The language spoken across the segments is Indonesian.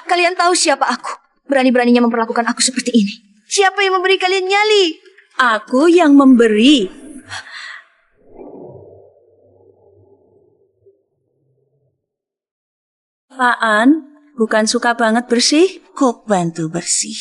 Kalian tahu siapa aku? Berani-beraninya memperlakukan aku seperti ini. Siapa yang memberi kalian nyali? Aku yang memberi. Apaan? Bukan suka banget bersih? Kok bantu bersih.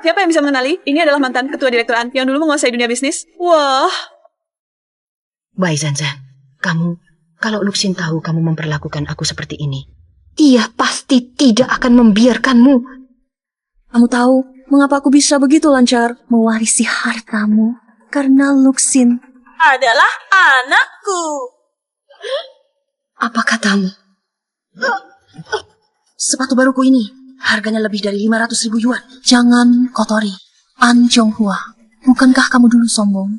Siapa yang bisa mengenali? Ini adalah mantan ketua direktoran yang dulu menguasai dunia bisnis. Wah. Bai Zanzan, kalau Luxin tahu kamu memperlakukan aku seperti ini, Ia pasti tidak akan membiarkanmu. Kamu tahu mengapa aku bisa begitu lancar mewarisi hartamu? Karena Luxin Adalah anakku. apa katamu? Sepatu baruku ini harganya lebih dari 500.000 yuan. Jangan kotori. An Zhonghua, bukankah kamu dulu sombong?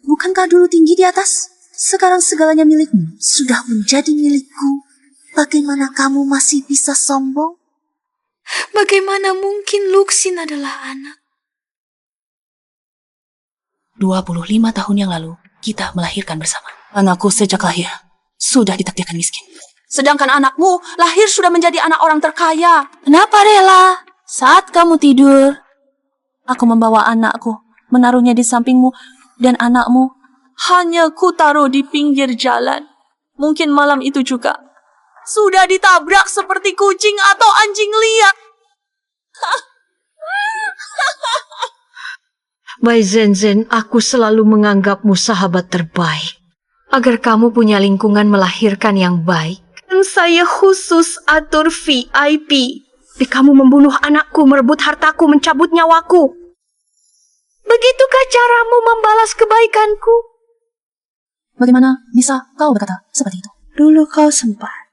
Bukankah dulu tinggi di atas? Sekarang segalanya milikmu, sudah menjadi milikku. Bagaimana kamu masih bisa sombong? Bagaimana mungkin Luxin adalah anak? 25 tahun yang lalu, kita melahirkan bersama. Anakku sejak lahir sudah ditakdirkan miskin. Sedangkan anakmu lahir sudah menjadi anak orang terkaya. Kenapa rela? Saat kamu tidur, aku membawa anakku, menaruhnya di sampingmu, dan anakmu hanya ku taruh di pinggir jalan. Mungkin malam itu juga sudah ditabrak seperti kucing atau anjing liar. Bai Zenzhen, aku selalu menganggapmu sahabat terbaik. Agar kamu punya lingkungan melahirkan yang baik. Dan saya khusus atur VIP. Tapi kamu membunuh anakku, merebut hartaku, mencabut nyawaku. Begitukah caramu membalas kebaikanku? Bagaimana bisa kau berkata seperti itu? Dulu kau sempat.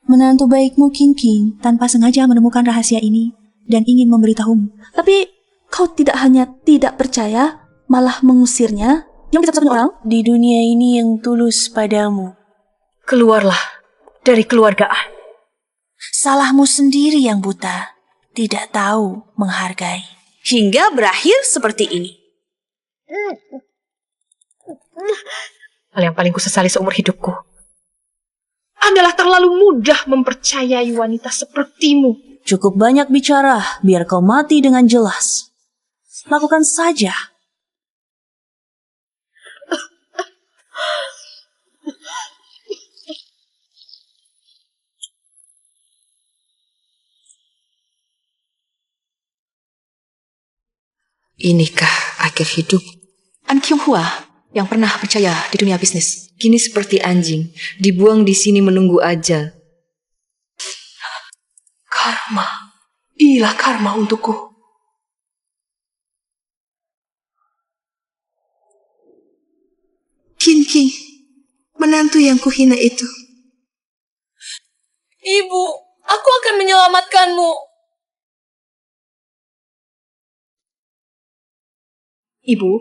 Menantu baikmu King King tanpa sengaja menemukan rahasia ini dan ingin memberitahumu. Tapi kau tidak hanya tidak percaya, malah mengusirnya. Yang kita satu orang Di dunia ini yang tulus padamu. Keluarlah dari keluarga An. Salahmu sendiri yang buta, tidak tahu menghargai. Hingga berakhir seperti ini. Hal yang paling kusesali seumur hidupku adalah terlalu mudah mempercayai wanita sepertimu. Cukup banyak bicara, biar kau mati dengan jelas. Lakukan saja. Inikah akhir hidup? An Kyung-hwa yang pernah percaya di dunia bisnis kini seperti anjing, dibuang di sini menunggu ajal. Karma. Inilah karma untukku. King King, menantu yang kuhina itu. Ibu, aku akan menyelamatkanmu. Ibu,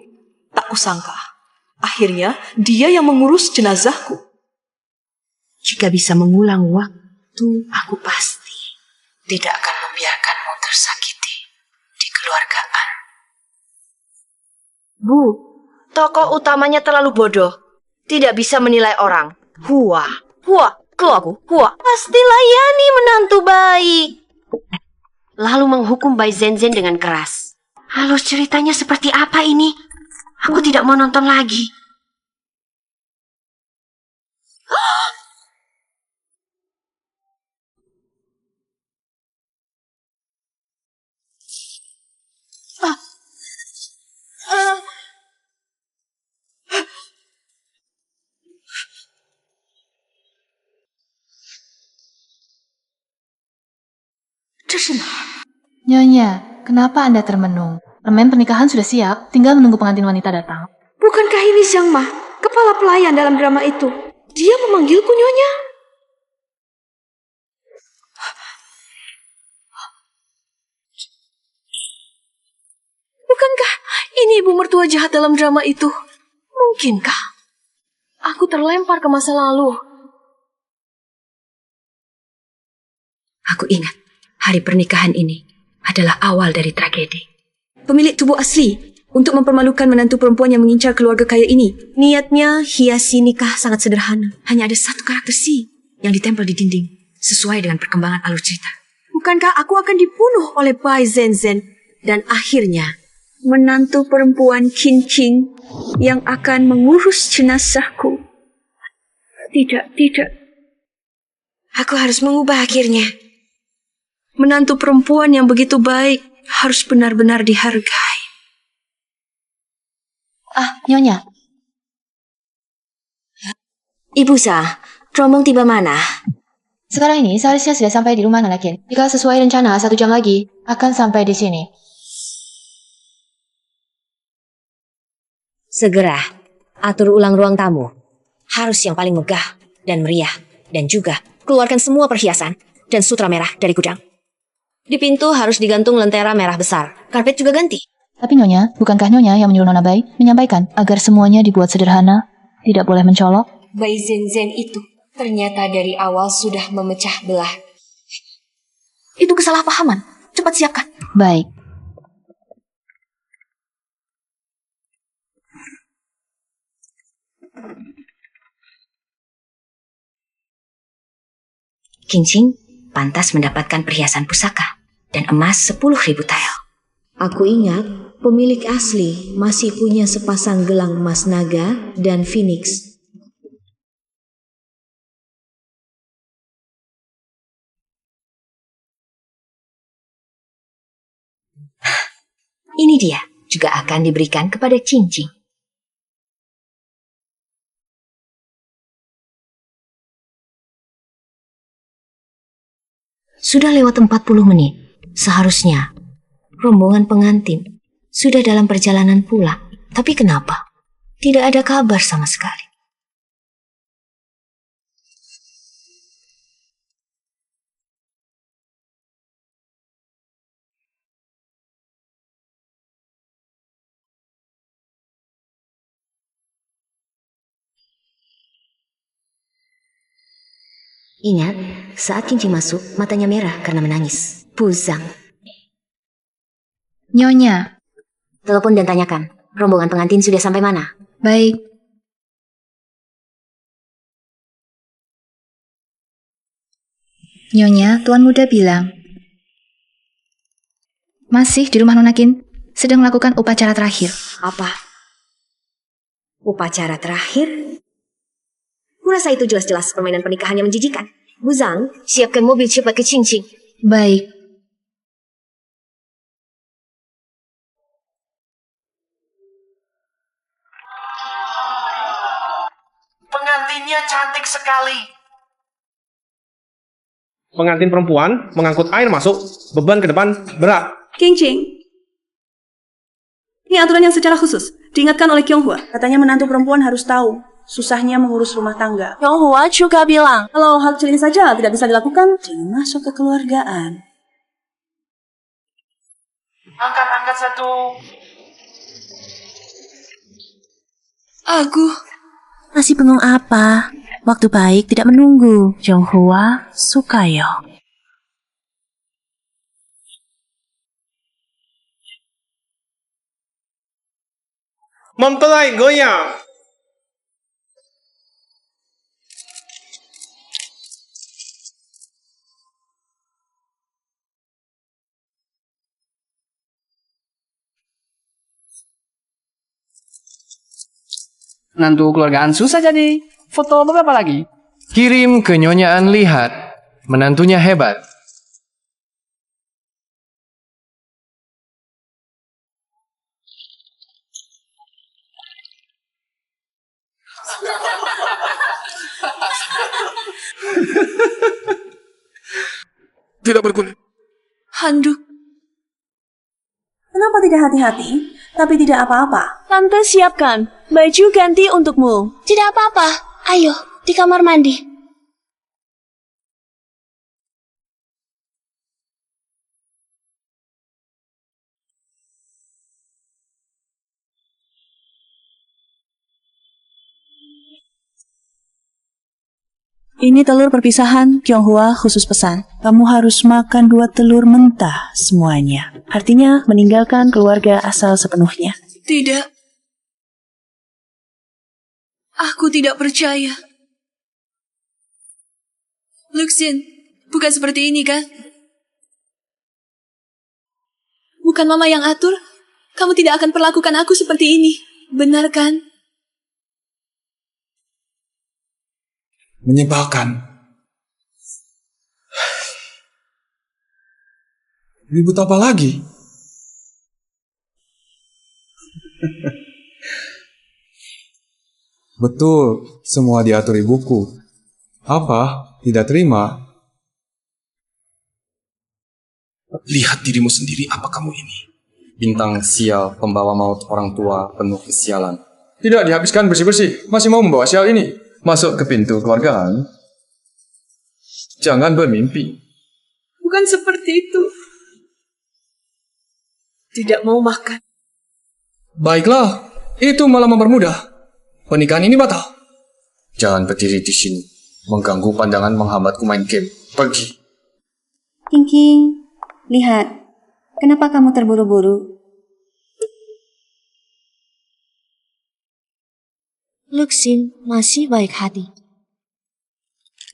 tak kusangka. Akhirnya dia yang mengurus jenazahku. Jika bisa mengulang waktu, aku pasti tidak akan membiarkanmu tersakiti di keluarga An. Bu, tokoh utamanya terlalu bodoh. Tidak bisa menilai orang. Hua, keluarku, Hua. Pasti layani menantu baik. Lalu menghukum Bai Zenzhen dengan keras. Halus ceritanya seperti apa ini? Aku tidak mau nonton lagi. Nyonya, kenapa Anda termenung? Permen pernikahan sudah siap, tinggal menunggu pengantin wanita datang. Bukankah ini Zhang Ma, kepala pelayan dalam drama itu? Dia memanggilku Nyonya. Bukankah ini ibu mertua jahat dalam drama itu? Mungkinkah aku terlempar ke masa lalu? Aku ingat, hari pernikahan ini adalah awal dari tragedi. Pemilik tubuh asli untuk mempermalukan menantu perempuan yang mengincar keluarga kaya ini. Niatnya hiasi nikah sangat sederhana. Hanya ada satu karakter si yang ditempel di dinding, sesuai dengan perkembangan alur cerita. Bukankah aku akan dibunuh oleh Bai Zhen dan akhirnya menantu perempuan Qin Qing yang akan mengurus jenazahku? Tidak. Aku harus mengubah akhirnya. Menantu perempuan yang begitu baik harus benar-benar dihargai. Nyonya. Ibu Sa, rombong tiba mana? Sekarang ini seharusnya sudah sampai di rumah Nona Qin. Jika sesuai rencana 1 jam lagi akan sampai di sini. Segera atur ulang ruang tamu. Harus yang paling megah dan meriah. Dan juga keluarkan semua perhiasan dan sutra merah dari gudang. Di pintu harus digantung lentera merah besar. Karpet juga ganti. Tapi Nyonya, bukankah Nyonya yang menyuruh Nona Bai menyampaikan agar semuanya dibuat sederhana, tidak boleh mencolok? Bai Zhen itu ternyata dari awal sudah memecah belah. Itu kesalahpahaman. Cepat siapkan. Baik. Qin Qing pantas mendapatkan perhiasan pusaka dan emas 10.000 tael. Aku ingat pemilik asli masih punya sepasang gelang emas naga dan phoenix. Ini dia juga akan diberikan kepada Qin Qing. Sudah lewat 40 menit. Seharusnya rombongan pengantin sudah dalam perjalanan pulang. Tapi kenapa? Tidak ada kabar sama sekali. Ingat, saat Qin Qing masuk, matanya merah karena menangis. Puzang. Nyonya. Telepon dan tanyakan, rombongan pengantin sudah sampai mana? Baik. Nyonya, Tuan Muda bilang masih di rumah Nona Qin, sedang melakukan upacara terakhir. Apa? Upacara terakhir? Kurasa itu jelas-jelas permainan pernikahan yang menjijikan. Buzang, siapkan mobil cepat ke Qin Qing. Baik. Pengantinnya cantik sekali. Pengantin perempuan mengangkut air masuk, beban ke depan berat. Qin Qing. Ini aturan yang secara khusus diingatkan oleh Kyonghua. Katanya menantu perempuan harus tahu susahnya mengurus rumah tangga. Kyonghua juga bilang, Kalau hal kecil ini saja tidak bisa dilakukan, jangan masuk kekeluargaan. Angkat satu. Aku Masih bengong apa? Waktu baik tidak menunggu. Kyonghua Sukayo. Mempelai goyang. Menantu keluargaan susah jadi. Foto beberapa lagi? Kirim ke Nyonya An lihat. Menantunya hebat. Tidak berguna. handuk. Kenapa tidak hati-hati, tapi tidak apa-apa? Tante siapkan baju ganti untukmu. Tidak apa-apa. Ayo, di kamar mandi. Ini telur perpisahan, Kyonghwa khusus pesan. Kamu harus makan 2 telur mentah semuanya. Artinya meninggalkan keluarga asal sepenuhnya. Tidak. Aku tidak percaya. Luxin, bukan seperti ini kan? Bukan Mama yang atur. Kamu tidak akan perlakukan aku seperti ini. Benar kan? Menyebalkan. Ribut apa lagi? Betul, semua diatur ibuku. Apa? Tidak terima? Lihat dirimu sendiri, apa kamu ini? Bintang sial, pembawa maut orang tua penuh kesialan. Tidak dihabiskan bersih-bersih, masih mau membawa sial ini. Masuk ke pintu keluargaan. Jangan bermimpi. Bukan seperti itu. Tidak mau makan. Baiklah, itu malah mempermudah. Pernikahan ini batal. Jangan berdiri di sini. Mengganggu pandangan, menghambatku main game. Pergi. King, lihat. Kenapa kamu terburu-buru? Luxin masih baik hati.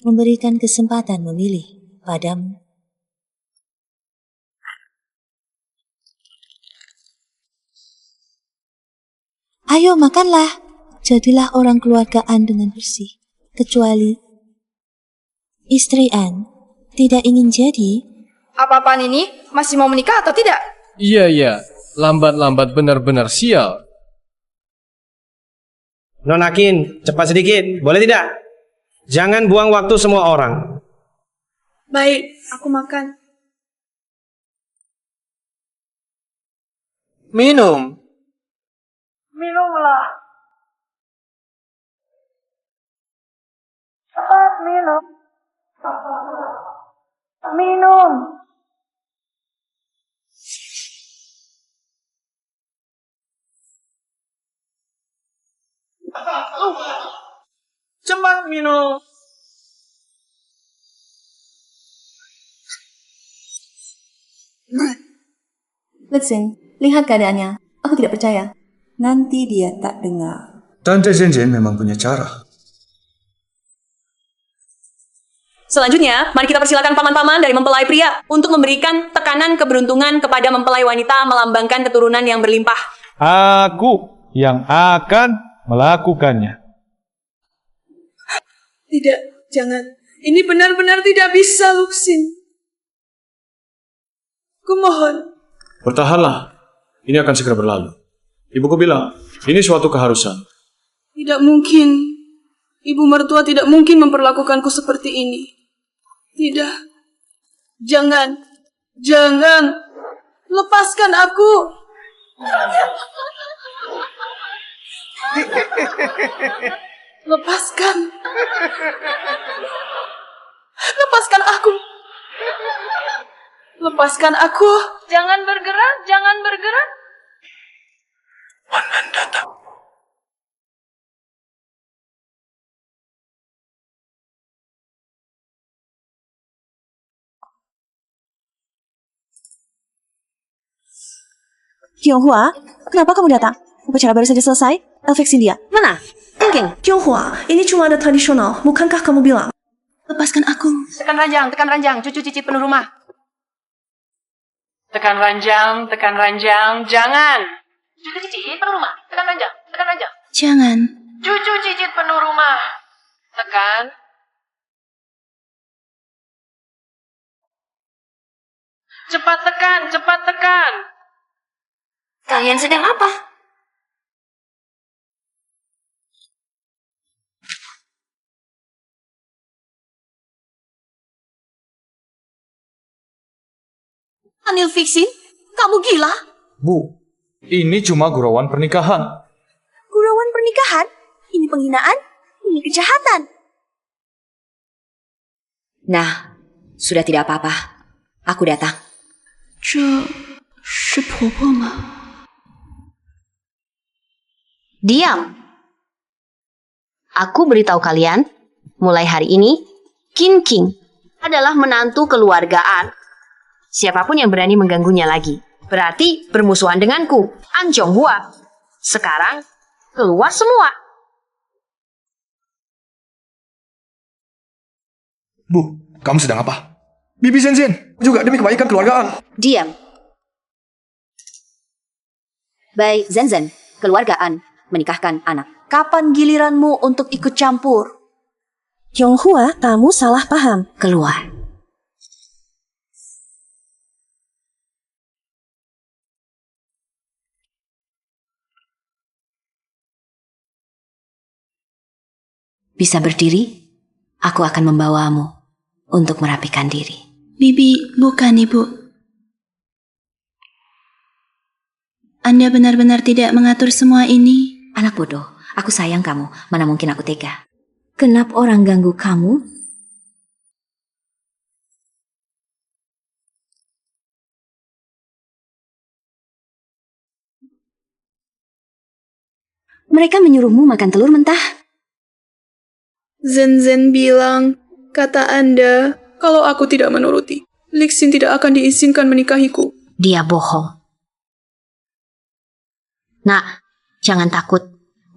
Memberikan kesempatan memilih padamu. Ayo makanlah. Jadilah orang keluargaan dengan bersih. Kecuali istri An tidak ingin jadi. Apa-apaan ini? Masih mau menikah atau tidak? Iya. Lambat-lambat benar-benar sial. Nona Qin, cepat sedikit, boleh tidak? Jangan buang waktu semua orang. Baik, aku makan. Minum. Minumlah. Cepat minum. Minum. Cepat minum. Luxin, lihat keadaannya. Aku tidak percaya. Nanti dia tak dengar. Tante Zhen memang punya cara. Selanjutnya, mari kita persilakan paman-paman dari mempelai pria untuk memberikan tekanan keberuntungan kepada mempelai wanita melambangkan keturunan yang berlimpah. Aku yang akan melakukannya. Tidak, jangan. Ini benar-benar tidak bisa, Luxin. Kumohon. Bertahanlah. Ini akan segera berlalu. Ibuku bilang, ini suatu keharusan. Tidak mungkin. Ibu mertua tidak mungkin memperlakukanku seperti ini. Tidak. Jangan. Jangan. Lepaskan aku. Lepaskan. Lepaskan aku. Lepaskan aku. Jangan bergerak, jangan bergerak. Wanan datang. Kyonghwa, kenapa kamu datang? Upacara baru saja selesai. Elvex India, mana? King, Kyonghwa, ini cuma ada tradisional. Bukankah kamu bilang? Lepaskan aku. Tekan ranjang, cucu cicit penuh rumah. Tekan ranjang, jangan. Cucu cicit penuh rumah, tekan ranjang. Jangan. Cucu cicit penuh rumah. Tekan. Cepat tekan. Kalian sedang apa? Anil Fixin, kamu gila? Bu, ini cuma gurauan pernikahan. Gurauan pernikahan? Ini penghinaan? Ini kejahatan. Nah, sudah tidak apa-apa. Aku datang. 这是婆婆吗？ Diam. Aku beritahu kalian, mulai hari ini, Kin King adalah menantu keluargaan. Siapapun yang berani mengganggunya lagi, berarti bermusuhan denganku, An Chonghua. Sekarang, keluar semua. Bu, kamu sedang apa? Bibi Zhen juga demi kebaikan keluargaan. Diam. Bai Zhen, keluargaan, menikahkan anak. Kapan giliranmu untuk ikut campur? Chonghua, kamu salah paham. Keluar. Bisa berdiri? Aku akan membawamu untuk merapikan diri. Bibi, bukan Ibu. Anda benar-benar tidak mengatur semua ini. Anak bodoh, aku sayang kamu. Mana mungkin aku tega. Kenapa orang ganggu kamu? Mereka menyuruhmu makan telur mentah. Zhen bilang, kata Anda, kalau aku tidak menuruti, Lixin tidak akan diizinkan menikahiku. Dia bohong. Nak, jangan takut.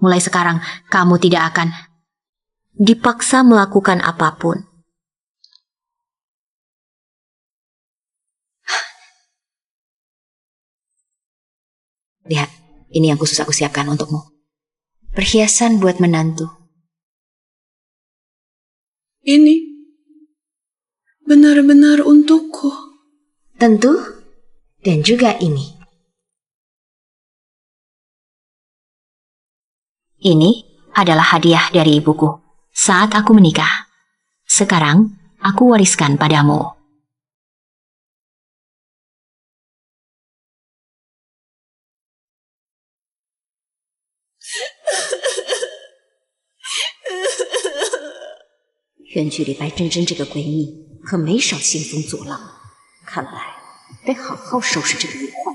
Mulai sekarang, kamu tidak akan dipaksa melakukan apapun. Lihat, ini yang khusus aku siapkan untukmu. Perhiasan buat menantu. Ini benar-benar untukku. Tentu, dan juga ini. Ini adalah hadiah dari ibuku saat aku menikah. Sekarang, aku wariskan padamu.远距离白真真这个闺蜜可没少兴风作浪，看来得好好收拾这个隐患。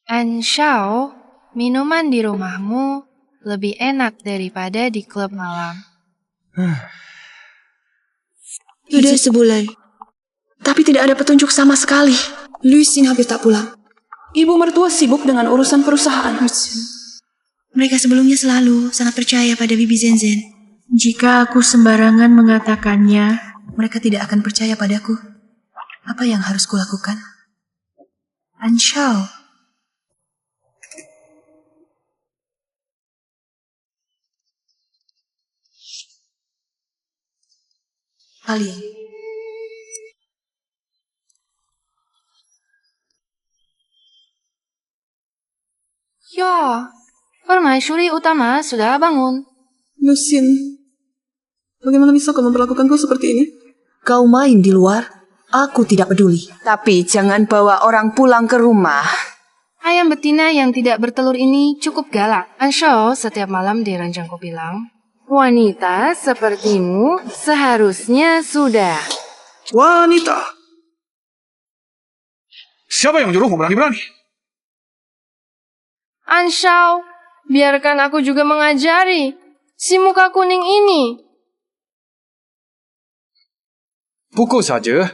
Anshao, minuman di rumahmu lebih enak daripada di klub malam. Sudah sebulan, tapi tidak ada petunjuk sama sekali. Lucin habis tak pulang. Ibu mertua sibuk dengan urusan perusahaan. Mereka sebelumnya selalu sangat percaya pada Bibi Zhen. Jika aku sembarangan mengatakannya, mereka tidak akan percaya padaku. Apa yang harus kulakukan? Anshao. Kalian. Ya, permaisuri utama sudah bangun. Lucin, bagaimana bisa kau memperlakukanku seperti ini? Kau main di luar, aku tidak peduli. Tapi jangan bawa orang pulang ke rumah. Ayam betina yang tidak bertelur ini cukup galak. Anshao setiap malam di ranjangku bilang, wanita sepertimu seharusnya sudah. Wanita? Siapa yang menyuruhmu berani-berani? Anshao, biarkan aku juga mengajari si muka kuning ini. Pukul saja.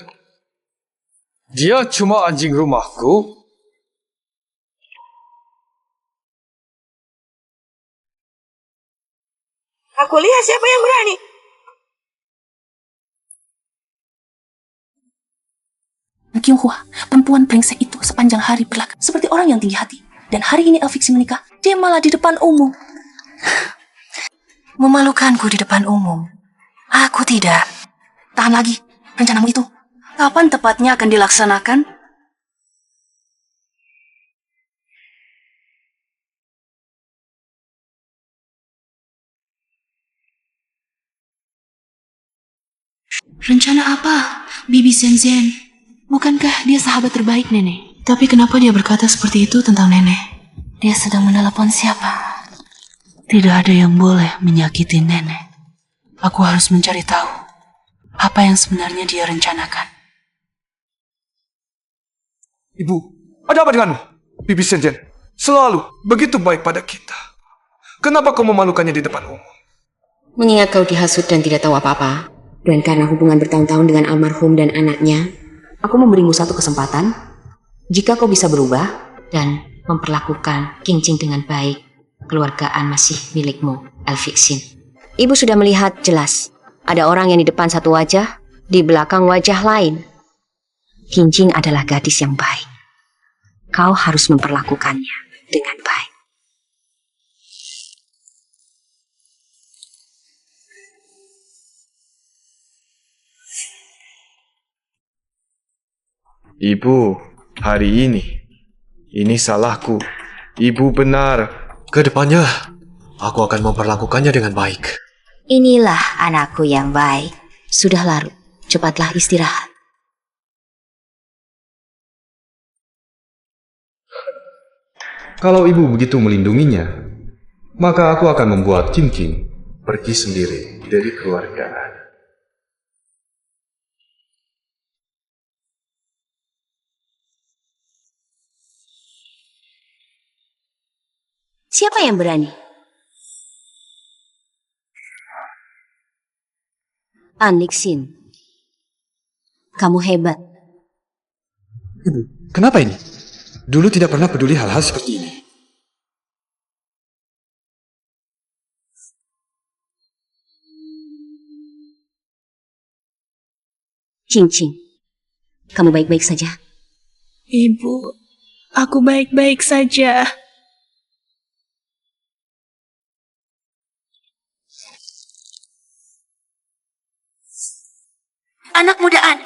Dia cuma anjing rumahku. Aku lihat siapa yang berani. Kyunghua, perempuan brengsek itu sepanjang hari berlaku seperti orang yang tinggi hati. Dan hari ini Elfiksi menikah, dia malah di depan umum. Memalukanku di depan umum. Aku tidak. Tahan lagi, rencanamu itu. Kapan tepatnya akan dilaksanakan? Rencana apa, Bibi Zhen? Bukankah dia sahabat terbaik nenek? Tapi kenapa dia berkata seperti itu tentang nenek? Dia sedang menelepon siapa? Tidak ada yang boleh menyakiti nenek. Aku harus mencari tahu apa yang sebenarnya dia rencanakan. Ibu, ada apa denganmu? Bibi Zhen selalu begitu baik pada kita. Kenapa kau memalukannya di depan umum? Mengingat kau dihasut dan tidak tahu apa-apa, dan karena hubungan bertahun-tahun dengan almarhum dan anaknya, aku memberimu satu kesempatan. Jika kau bisa berubah dan memperlakukan Qingqing dengan baik, keluargaan masih milikmu, Elfixin. Ibu sudah melihat jelas, ada orang yang di depan satu wajah, di belakang wajah lain. Qingqing adalah gadis yang baik. Kau harus memperlakukannya dengan baik. Ibu, hari ini salahku. Ibu benar. Kedepannya, aku akan memperlakukannya dengan baik. Inilah anakku yang baik. Sudah larut, cepatlah istirahat. Kalau ibu begitu melindunginya, maka aku akan membuat Qingqing pergi sendiri dari keluarga. Siapa yang berani? Anixin, kamu hebat. Ibu, kenapa ini? Dulu tidak pernah peduli hal-hal seperti ini. Qingqing, kamu baik-baik saja? Ibu, aku baik-baik saja. Anak muda An.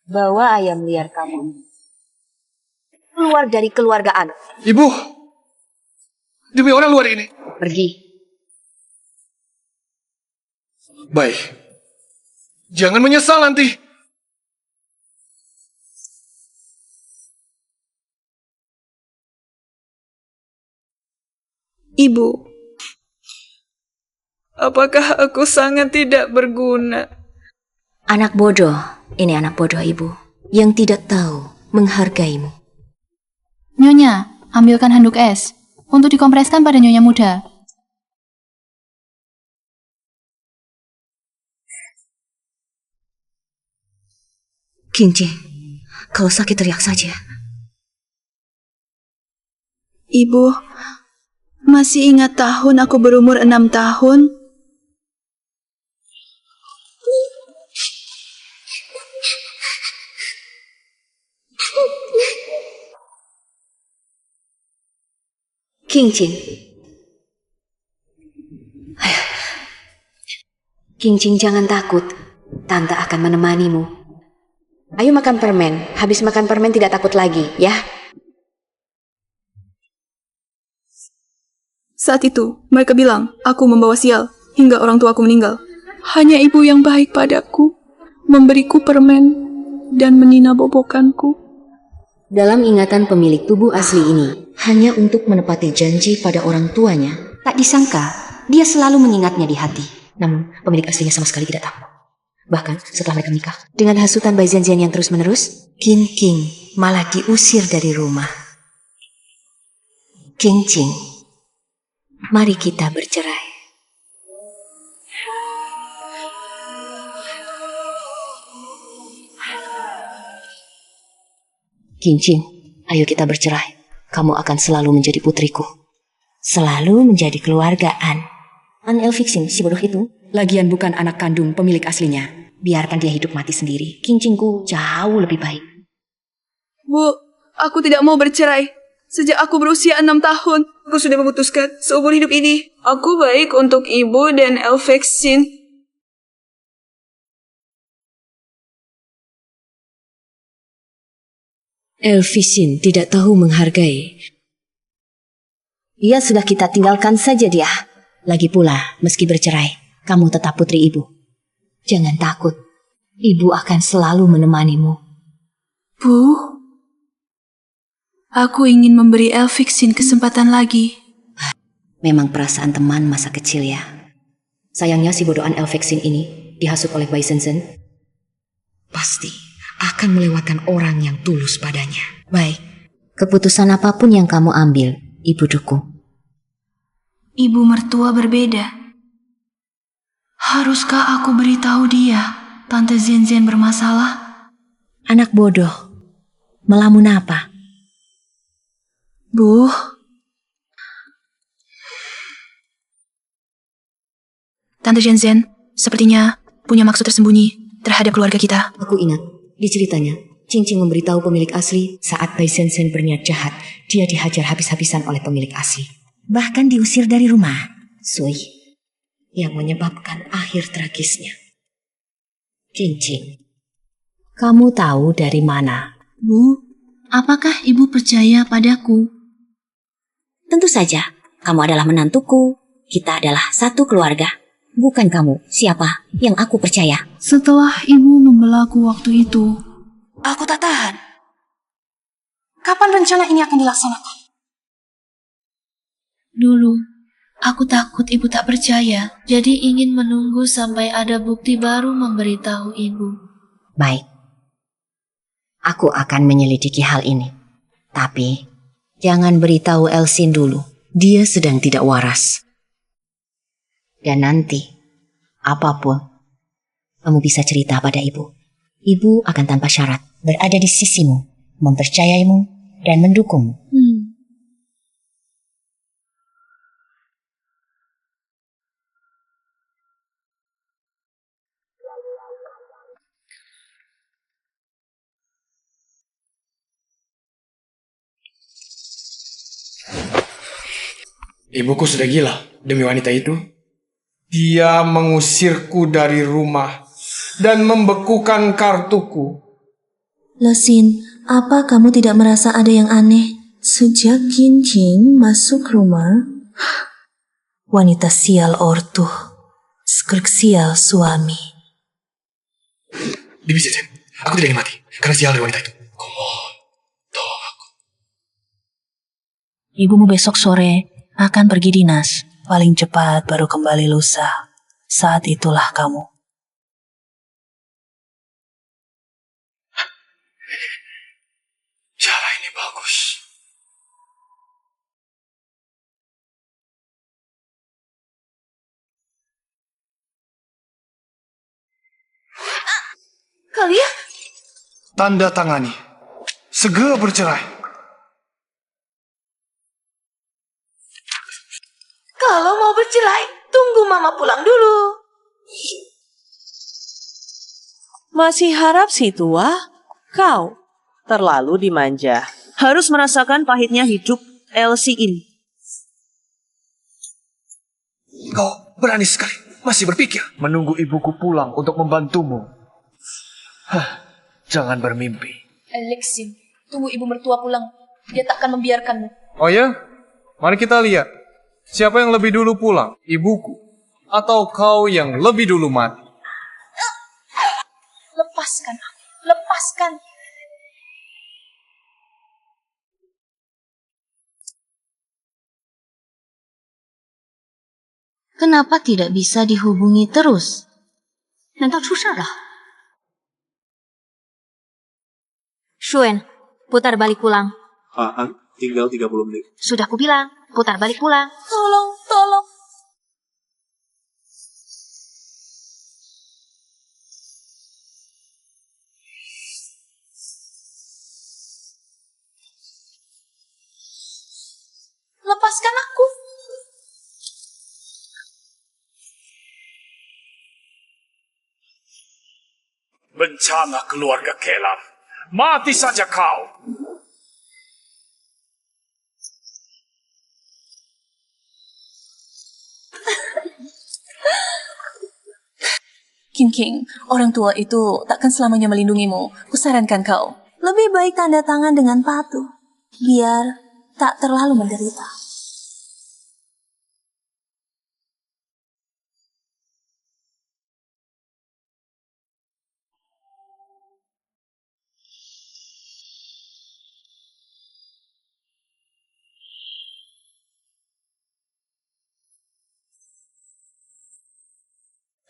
Bawa ayam liar kamu keluar dari keluarga An. Ibu, demi orang luar ini. Pergi. Baik. Jangan menyesal nanti. Ibu, apakah aku sangat tidak berguna? Anak bodoh, ini anak bodoh ibu, yang tidak tahu menghargaimu. Nyonya, ambilkan handuk es untuk dikompreskan pada nyonya muda. Qingqing, kalau sakit teriak saja. Ibu, masih ingat tahun aku berumur 6 tahun? Qingqing. Qingqing, jangan takut. Tante akan menemanimu. Ayo makan permen. Habis makan permen tidak takut lagi, ya? Saat itu, mereka bilang, aku membawa sial, hingga orang tuaku meninggal. Hanya ibu yang baik padaku, memberiku permen, dan menina bobokanku. Dalam ingatan pemilik tubuh asli ini, hanya untuk menepati janji pada orang tuanya, tak disangka, dia selalu mengingatnya di hati. Namun, pemilik aslinya sama sekali tidak tahu. Bahkan setelah mereka menikah, dengan hasutan Bai Zhenjian yang terus-menerus, Qingqing malah diusir dari rumah. Qingqing, mari kita bercerai. Qingqing, ayo kita bercerai. Kamu akan selalu menjadi putriku. Selalu menjadi keluarga An. An Elfixin, si bodoh itu, lagian bukan anak kandung pemilik aslinya. Biarkan dia hidup mati sendiri. Qingqingku jauh lebih baik. Bu, aku tidak mau bercerai. Sejak aku berusia 6 tahun, aku sudah memutuskan seumur hidup ini, aku baik untuk ibu dan Elfixin. Elfixin tidak tahu menghargai. Ya sudah, kita tinggalkan saja dia. Lagi pula, meski bercerai, kamu tetap putri ibu. Jangan takut, ibu akan selalu menemanimu. Bu, aku ingin memberi Elfixin kesempatan lagi. Memang perasaan teman masa kecil ya. Sayangnya si bodohan Elfixin ini dihasut oleh Bai Zhenjian. Pasti akan melewatkan orang yang tulus padanya. Baik, keputusan apapun yang kamu ambil, Ibu dukung. Ibu mertua berbeda. Haruskah aku beritahu dia, Tante Zenzen bermasalah? Anak bodoh. Melamun apa? Bu. Tante Zenzen sepertinya punya maksud tersembunyi terhadap keluarga kita. Aku ingat, di ceritanya, Cincin memberitahu pemilik asli saat Bai Sensen berniat jahat, dia dihajar habis-habisan oleh pemilik asli. Bahkan diusir dari rumah. Sui, yang menyebabkan akhir tragisnya. Cincin, kamu tahu dari mana? Bu, apakah ibu percaya padaku? Tentu saja, kamu adalah menantuku. Kita adalah satu keluarga. Bukan kamu, siapa yang aku percaya. Setelah ibu membelaku waktu itu, aku tak tahan. Kapan rencana ini akan dilaksanakan? Dulu, aku takut ibu tak percaya, jadi ingin menunggu sampai ada bukti baru memberitahu ibu. Baik. Aku akan menyelidiki hal ini. Tapi, jangan beritahu Elsin dulu. Dia sedang tidak waras. Dan nanti, apapun, kamu bisa cerita pada ibu. Ibu akan tanpa syarat berada di sisimu, mempercayaimu, dan mendukungmu. Ibuku sudah gila demi wanita itu. Dia mengusirku dari rumah dan membekukan kartuku. Lesin, apa kamu tidak merasa ada yang aneh? Sejak Ginjing masuk rumah, wanita sial ortu, skrek sial suami. Bibi Zenzen, aku tidak ingin mati karena sial dari wanita itu. Tolong aku. Ibumu besok sore akan pergi dinas. Paling cepat baru kembali lusa. Saat itulah kamu. Cara ini bagus. Kalian? Tanda tangani. Segera bercerai. Kalau mau bercerai, tunggu mama pulang dulu. Masih harap si tua? Kau terlalu dimanja. Harus merasakan pahitnya hidup Elsie ini. Kau berani sekali. Masih berpikir. Menunggu ibuku pulang untuk membantumu. Jangan bermimpi. Alexin, tunggu ibu mertua pulang. Dia tak akan membiarkanmu. Oh ya? Mari kita lihat. Siapa yang lebih dulu pulang? Ibuku? Atau kau yang lebih dulu mati? Lepaskan aku. Lepaskan. Kenapa tidak bisa dihubungi terus? Nanti susah lah. Shuen, putar balik pulang. Tinggal 30 menit. Sudah kubilang, putar balik pulang. Tolong, tolong. Lepaskan aku. Bencana keluarga Kelam. Mati saja kau. King, orang tua itu takkan selamanya melindungimu. Kusarankan kau. Lebih baik tanda tangan dengan patuh, biar tak terlalu menderita.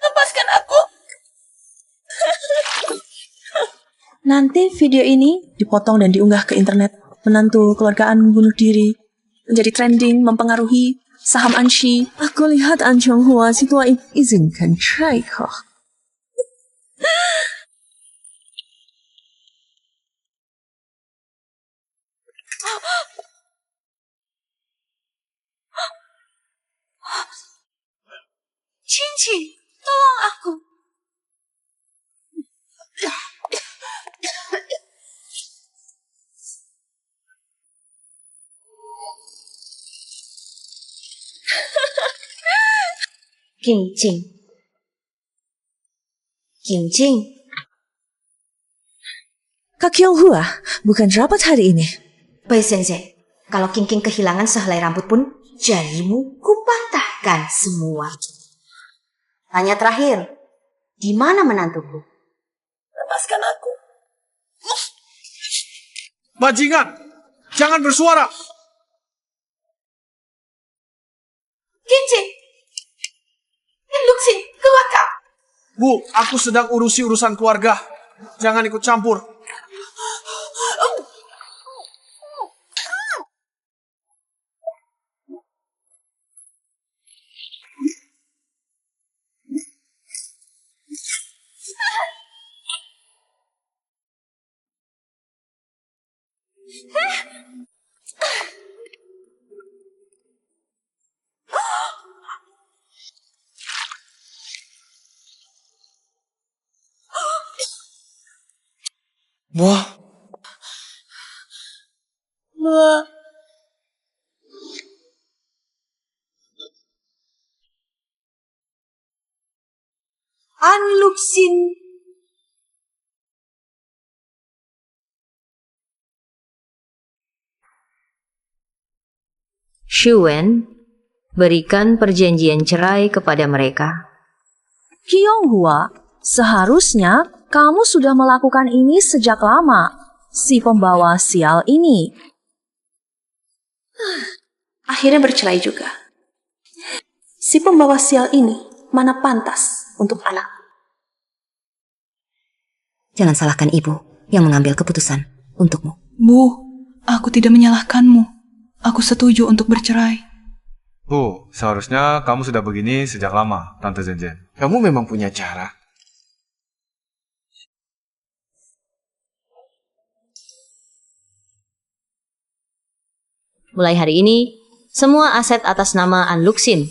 Lepaskan aku. Nanti video ini dipotong dan diunggah ke internet. Menantu keluargaan bunuh diri. menjadi trending, mempengaruhi saham Anshi. Aku lihat An Chonghua si tua izinkan cerai kok. Cincin, tolong aku. King Jing. Kak Kyonghua, bukan rapat hari ini. Bai Sensei, kalau King kehilangan sehelai rambut pun, jarimu kupatahkan semua. Tanya terakhir, di mana menantuku? Lepaskan aku. Bajingan, jangan bersuara. Ginjing, Luxin, keluar kau. Bu, aku sedang urusi urusan keluarga. Jangan ikut campur. Wah. An Luxin. Shuwen, berikan perjanjian cerai kepada mereka. Kyonghua, seharusnya kamu sudah melakukan ini sejak lama. Si pembawa sial ini. Akhirnya bercerai juga. Si pembawa sial ini mana pantas untuk anak. Jangan salahkan ibu yang mengambil keputusan untukmu. Bu, aku tidak menyalahkanmu. Aku setuju untuk bercerai. Bu, seharusnya kamu sudah begini sejak lama, Tante Zenzen. Kamu memang punya cara. Mulai hari ini, semua aset atas nama An Luxin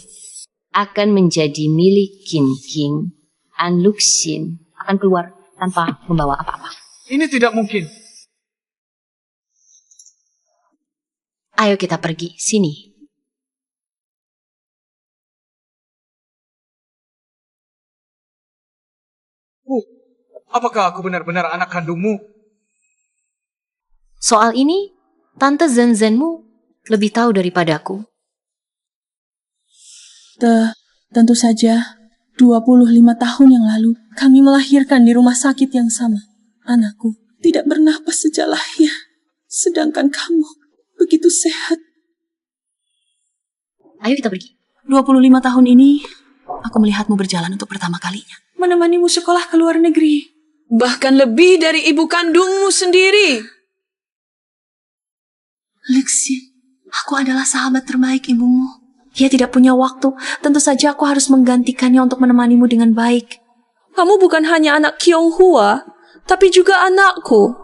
akan menjadi milik King. An Luxin akan keluar tanpa membawa apa-apa. Ini tidak mungkin. Ayo kita pergi, sini. Bu, apakah aku benar-benar anak kandungmu? Soal ini, Tante Zenzenmu lebih tahu daripadaku. Tentu saja, 25 tahun yang lalu, kami melahirkan di rumah sakit yang sama. Anakku tidak bernapas sejak lahir, sedangkan kamu begitu sehat. Ayo kita pergi. 25 tahun ini, aku melihatmu berjalan untuk pertama kalinya. Menemanimu sekolah ke luar negeri. Bahkan lebih dari ibu kandungmu sendiri. Luxin, aku adalah sahabat terbaik ibumu. Dia tidak punya waktu. Tentu saja aku harus menggantikannya untuk menemanimu dengan baik. Kamu bukan hanya anak Kyonghua, tapi juga anakku.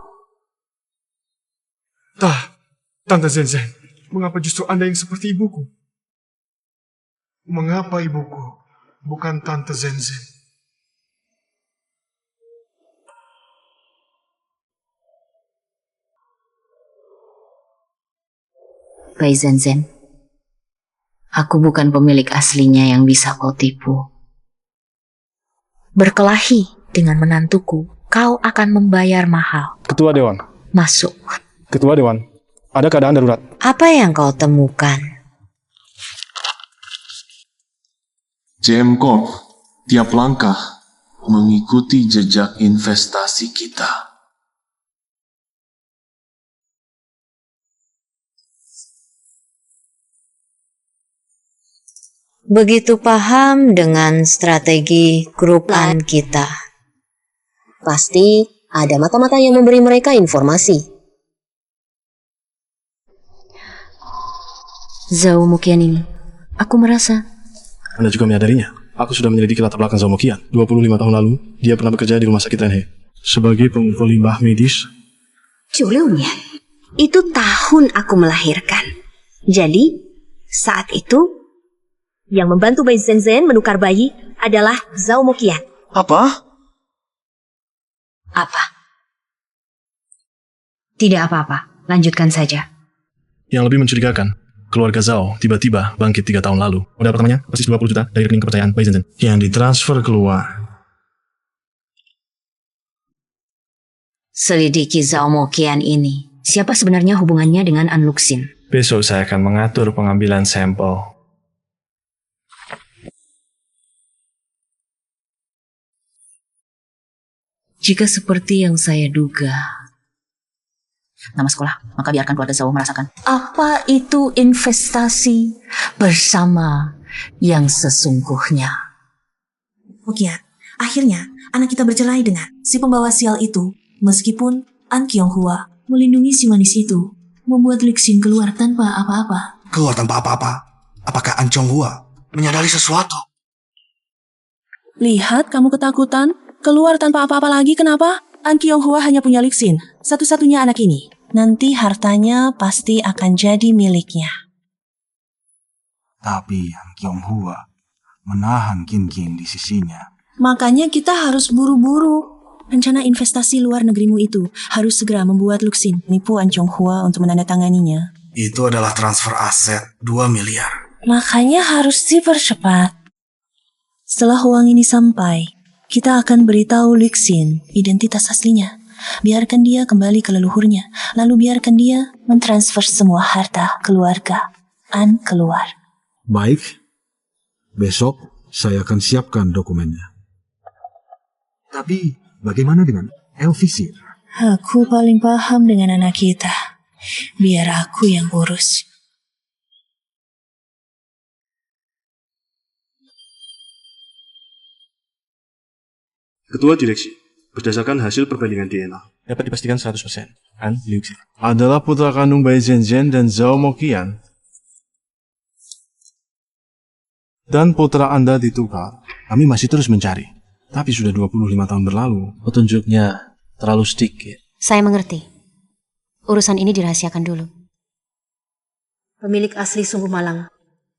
Tante Zenzen, mengapa justru Anda yang seperti ibuku? Mengapa ibuku bukan Tante Zenzen? Bai Zenzen, aku bukan pemilik aslinya yang bisa kau tipu. Berkelahi dengan menantuku, kau akan membayar mahal. Ketua Dewan. Masuk. Ketua Dewan, ada keadaan darurat. Apa yang kau temukan? JM Corp tiap langkah mengikuti jejak investasi kita. Begitu paham dengan strategi grup An kita. Pasti ada mata-mata yang memberi mereka informasi. Zhao Moqian ini, aku merasa... Anda juga menyadarinya. Aku sudah menyelidiki latar belakang Zhao Moqian. 25 tahun lalu, dia pernah bekerja di rumah sakit Renhe sebagai pengumpul limbah medis. Julungnya, itu tahun aku melahirkan. Jadi, saat itu, yang membantu Bai Zhenzen menukar bayi adalah Zhao Moqian. Apa? Apa? Tidak apa-apa, lanjutkan saja. Yang lebih mencurigakan, keluarga Zhao tiba-tiba bangkit 3 tahun lalu. Modal pertamanya persis 20 juta dari rekening kepercayaan Bai Zhenzen yang ditransfer keluar. Selidiki Zhao Moqian ini. Siapa sebenarnya hubungannya dengan An Luxin? Besok saya akan mengatur pengambilan sampel. Jika seperti yang saya duga. Nama sekolah, maka biarkan keluarga Zhao merasakan. Apa itu investasi bersama yang sesungguhnya? Moqian, akhirnya anak kita bercerai dengan si pembawa sial itu. Meskipun An Qianghua melindungi si manis itu, membuat Lixin keluar tanpa apa-apa. Keluar tanpa apa-apa? Apakah An Qianghua menyadari sesuatu? Lihat, kamu ketakutan. Keluar tanpa apa-apa lagi, kenapa? An Qianghua hanya punya Lixin, satu-satunya anak ini. Nanti hartanya pasti akan jadi miliknya. Tapi An Qianghua menahan Qin Qin di sisinya. Makanya kita harus buru-buru. Rencana investasi luar negerimu itu harus segera membuat Luxin menipu An Qianghua untuk menandatanganinya. Itu adalah transfer aset 2 miliar. Makanya harus dipercepat. Setelah uang ini sampai, kita akan beritahu Luxin identitas aslinya. Biarkan dia kembali ke leluhurnya. Lalu biarkan dia mentransfer semua harta keluarga An keluar. Baik. Besok saya akan siapkan dokumennya. Tapi bagaimana dengan Elvisir? Aku paling paham dengan anak kita. Biar aku yang urus. Ketua Direksi, berdasarkan hasil perbandingan DNA, dapat dipastikan 100% An Luxin adalah putra kandung Bai Zhenzen dan Zhao Moqian. Dan putra Anda ditukar. Kami masih terus mencari. Tapi sudah 25 tahun berlalu. Petunjuknya terlalu sedikit. Saya mengerti. Urusan ini dirahasiakan dulu. Pemilik asli sungguh malang.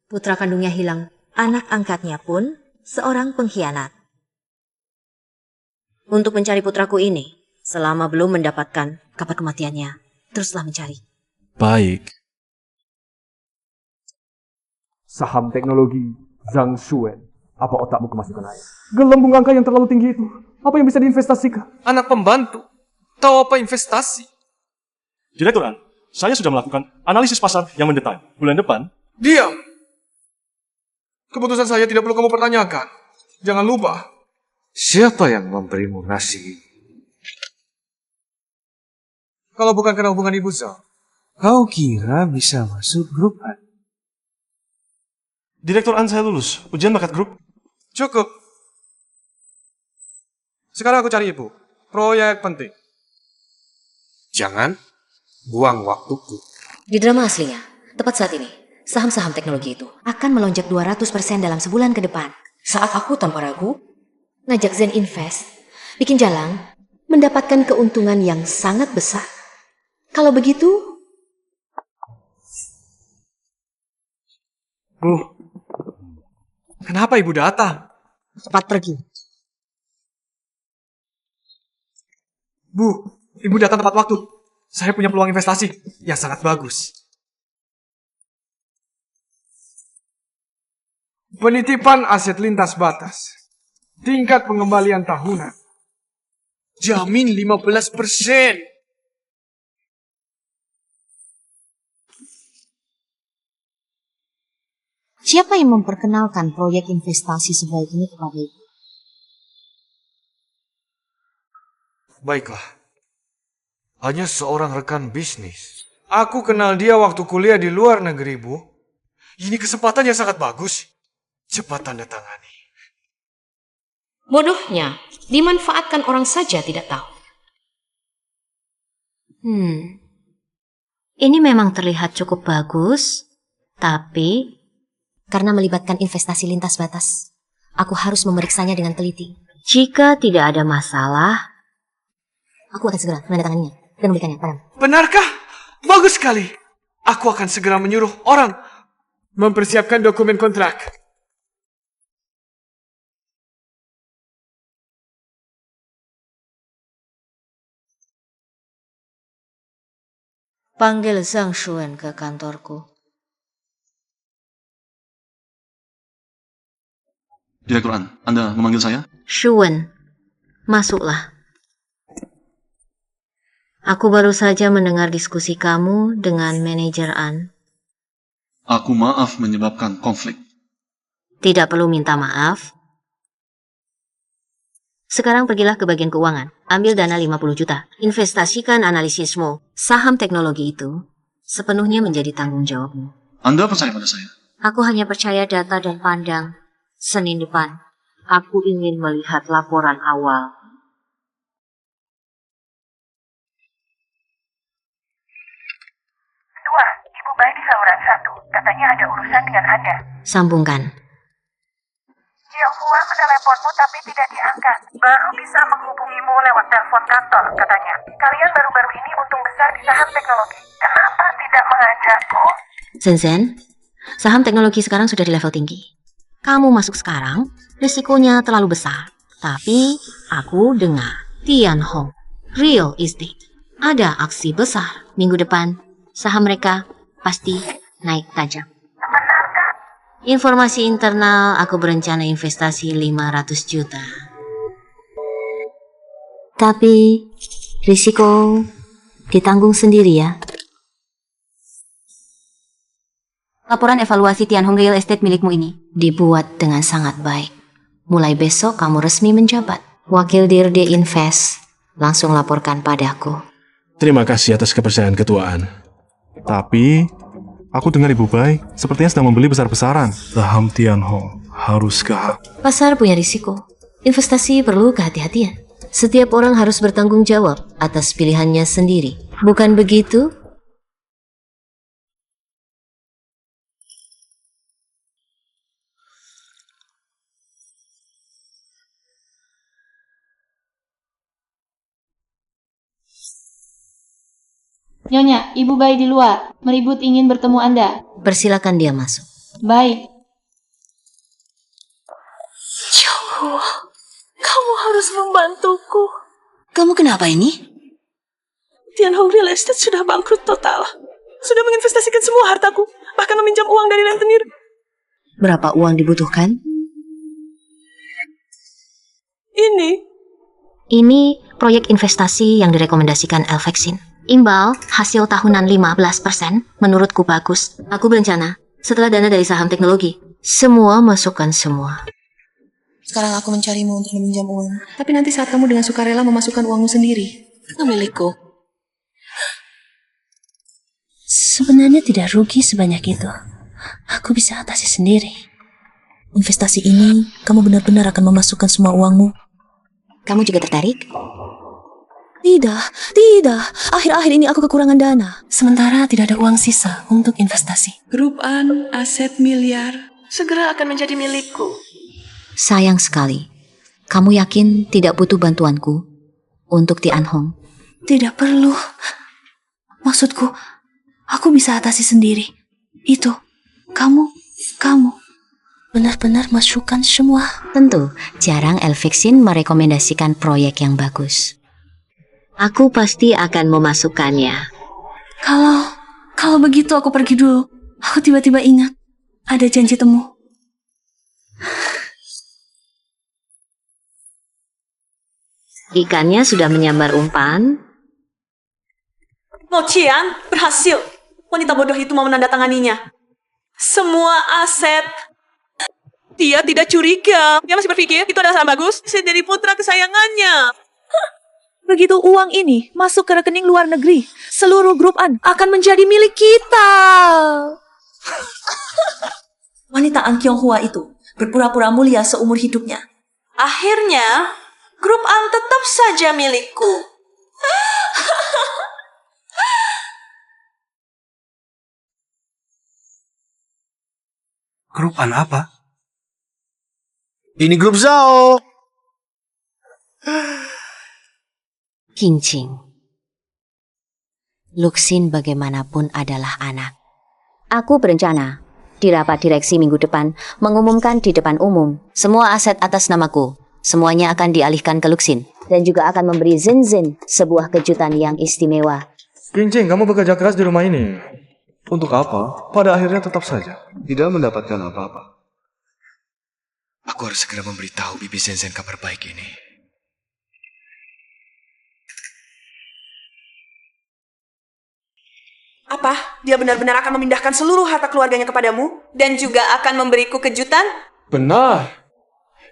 Putra kandungnya hilang. Anak angkatnya pun seorang pengkhianat. Untuk mencari putraku ini, selama belum mendapatkan kabar kematiannya, teruslah mencari. Baik. Saham teknologi Zhang Shuen. Apa otakmu kemasukan air? Gelembung angka yang terlalu tinggi itu. Apa yang bisa diinvestasikan? Anak pembantu. Tahu apa investasi? Direktur An, saya sudah melakukan analisis pasar yang mendetail. Bulan depan... Diam! Keputusan saya tidak perlu kamu pertanyakan. Jangan lupa. Siapa yang memberimu nasi? Kalau bukan karena hubungan Ibu Zhao. Kau kira bisa masuk grup An? Direktur An saya lulus. Ujian bakat grup. Cukup. Sekarang aku cari Ibu. Proyek penting. Jangan buang waktuku. Di drama aslinya, tepat saat ini, saham-saham teknologi itu akan melonjak 200% dalam sebulan ke depan. Saat aku tanpa ragu, ngajak Zen Invest, bikin jalan, mendapatkan keuntungan yang sangat besar. Kalau begitu... Bu, kenapa Ibu datang? Cepat pergi. Bu, Ibu datang tepat waktu. Saya punya peluang investasi yang sangat bagus. Penitipan aset lintas batas. Tingkat pengembalian tahunan. Jamin 15%. Siapa yang memperkenalkan proyek investasi sebaik ini kepada Ibu? Baiklah. Hanya seorang rekan bisnis. Aku kenal dia waktu kuliah di luar negeri, Bu. Ini kesempatan yang sangat bagus. Cepat tanda tangani. Bodohnya, dimanfaatkan orang saja tidak tahu. Ini memang terlihat cukup bagus, Tapi, karena melibatkan investasi lintas batas, aku harus memeriksanya dengan teliti. Jika tidak ada masalah, aku akan segera menandatanganinya dan memberikannya padamu. Benarkah? Bagus sekali. Aku akan segera menyuruh orang mempersiapkan dokumen kontrak. Panggil Zhang Shuen ke kantorku. Direktur An, Anda memanggil saya? Shuen, masuklah. Aku baru saja mendengar diskusi kamu dengan manajer An. Aku maaf menyebabkan konflik. Tidak perlu minta maaf. Sekarang pergilah ke bagian keuangan. Ambil dana 50 juta. Investasikan analisismu. Saham teknologi itu sepenuhnya menjadi tanggung jawabmu. Anda percaya pada saya? Aku hanya percaya data dan pandang. Senin depan, aku ingin melihat laporan awal. Dua, Ibu Bai di saluran 1. Katanya ada urusan dengan Anda. Sambungkan. Tionghoa meneleponmu tapi tidak diangkat. Baru bisa menghubungimu lewat telepon kantor, katanya. Kalian baru-baru ini untung besar di saham teknologi. Kenapa tidak mengajakku? Zen, saham teknologi sekarang sudah di level tinggi. Kamu masuk sekarang, risikonya terlalu besar. Tapi, aku dengar Tianhong Real Estate ada aksi besar minggu depan. Saham mereka pasti naik tajam. Informasi internal, aku berencana investasi 500 juta. Tapi, risiko ditanggung sendiri ya. Laporan evaluasi Tianhong Real Estate milikmu ini dibuat dengan sangat baik. Mulai besok kamu resmi menjabat. Wakil Dirde Invest langsung laporkan padaku. Terima kasih atas kepercayaan ketuaan. Tapi, aku dengar Ibu Bai sepertinya sedang membeli besar-besaran. Saham Tianhong haruskah? Pasar punya risiko. Investasi perlu kehati-hatian. Setiap orang harus bertanggung jawab atas pilihannya sendiri. Bukan begitu? Nyonya, Ibu Bai di luar. Meribut ingin bertemu Anda. Persilakan dia masuk. Baik. Tionghoa, kamu harus membantuku. Kamu kenapa ini? Tianhong Real Estate sudah bangkrut total. Sudah menginvestasikan semua hartaku, bahkan meminjam uang dari rentenir. Berapa uang dibutuhkan? Ini proyek investasi yang direkomendasikan Elvexin. Imbal hasil tahunan 15% menurutku bagus. Aku berencana setelah dana dari saham teknologi, semua masukkan semua. Sekarang aku mencarimu untuk meminjam uang. Tapi nanti saat kamu dengan sukarela memasukkan uangmu sendiri, itu milikku. Sebenarnya tidak rugi sebanyak itu. Aku bisa atasi sendiri. Investasi ini, kamu benar-benar akan memasukkan semua uangmu. Kamu juga tertarik? Tidak. Akhir-akhir ini aku kekurangan dana. Sementara tidak ada uang sisa untuk investasi. Grup An, aset miliar, segera akan menjadi milikku. Sayang sekali. Kamu yakin tidak butuh bantuanku untuk Tianhong? Tidak perlu. Maksudku, aku bisa atasi sendiri. Itu, kamu benar-benar masukkan semua. Tentu, jarang Elvexin merekomendasikan proyek yang bagus. Aku pasti akan memasukkannya. Kalau begitu aku pergi dulu. Aku tiba-tiba ingat ada janji temu. Ikannya sudah menyambar umpan. Mo Qian berhasil. Wanita bodoh itu mau menandatanganinya. Semua aset. Dia tidak curiga. Dia masih berpikir itu adalah saham bagus. Bisa jadi putra kesayangannya. Begitu uang ini masuk ke rekening luar negeri, seluruh grup An akan menjadi milik kita. Wanita An Tionghoa itu berpura-pura mulia seumur hidupnya. Akhirnya, grup An tetap saja milikku. Grup An apa? Ini grup Zhao. Qingqing. Luxin bagaimanapun adalah anak. Aku berencana di rapat direksi minggu depan mengumumkan di depan umum semua aset atas namaku. Semuanya akan dialihkan ke Luxin dan juga akan memberi Zhen sebuah kejutan yang istimewa. Qingqing, kamu bekerja keras di rumah ini. Untuk apa? Pada akhirnya tetap saja Tidak mendapatkan apa-apa. Aku harus segera memberitahu Bibi Zhen kabar baik ini. Apa? Dia benar-benar akan memindahkan seluruh harta keluarganya kepadamu? Dan juga akan memberiku kejutan? Benar.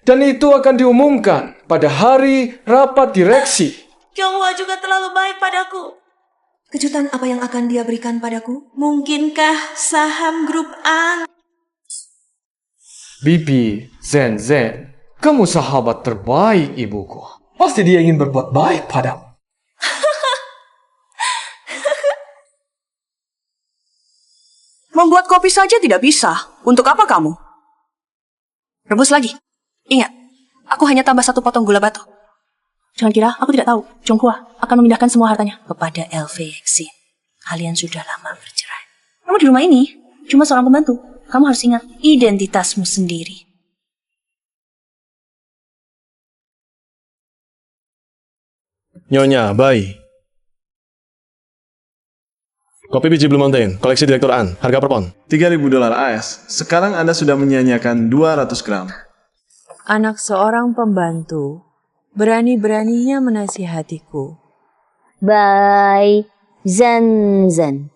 Dan itu akan diumumkan pada hari rapat direksi. Kyonghwa juga terlalu baik padaku. Kejutan apa yang akan dia berikan padaku? Mungkinkah saham grup An? Bibi Zhen, kamu sahabat terbaik ibuku. Pasti dia ingin berbuat baik padamu. Membuat kopi saja tidak bisa. Untuk apa kamu? Rebus lagi. Ingat, aku hanya tambah 1 potong gula batu. Jangan kira aku tidak tahu. Chonghua akan memindahkan semua hartanya kepada LV Exin. Kalian sudah lama bercerai. Kamu di rumah ini cuma seorang pembantu. Kamu harus ingat identitasmu sendiri. Nyonya, Bai. Kopi biji Blue Mountain, koleksi Direktur An, harga per pon. $3.000 AS. Sekarang Anda sudah menyanyiakan 200 gram. Anak seorang pembantu, berani-beraninya menasihatiku. Bye, Zhen.